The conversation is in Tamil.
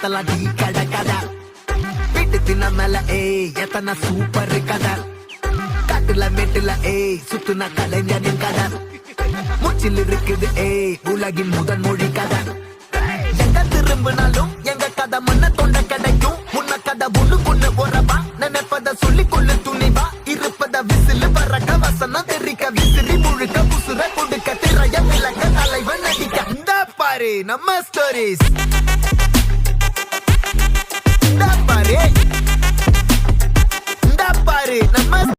மாத்தலாம் டீ கடை கதை. வீட்டு தின்ன மேல எத்தனை சூப்பர் கதை. காட்டுல மேட்டுல சுத்துன கலைஞனின் கதை. மூச்சில் இருக்குது உலகின் முதன் மொழி கதை. எங்க திரும்பினாலும் எங்க கதை மண்ண தொண்ட கிடைக்கும். முன்ன கதை ஒண்ணு போறவா நினைப்பத சொல்லிக் கொள்ளு துணிவா. இருப்பத விசிலு பறக்க வசனம் தெரிக்க விசிறி முழுக்க புசுர கொடுக்க திரைய விளக்க தலைவன் நடிக்க. இந்த பாரு நம்ம ஸ்டோரிஸ். இந்த பாரு நம்ம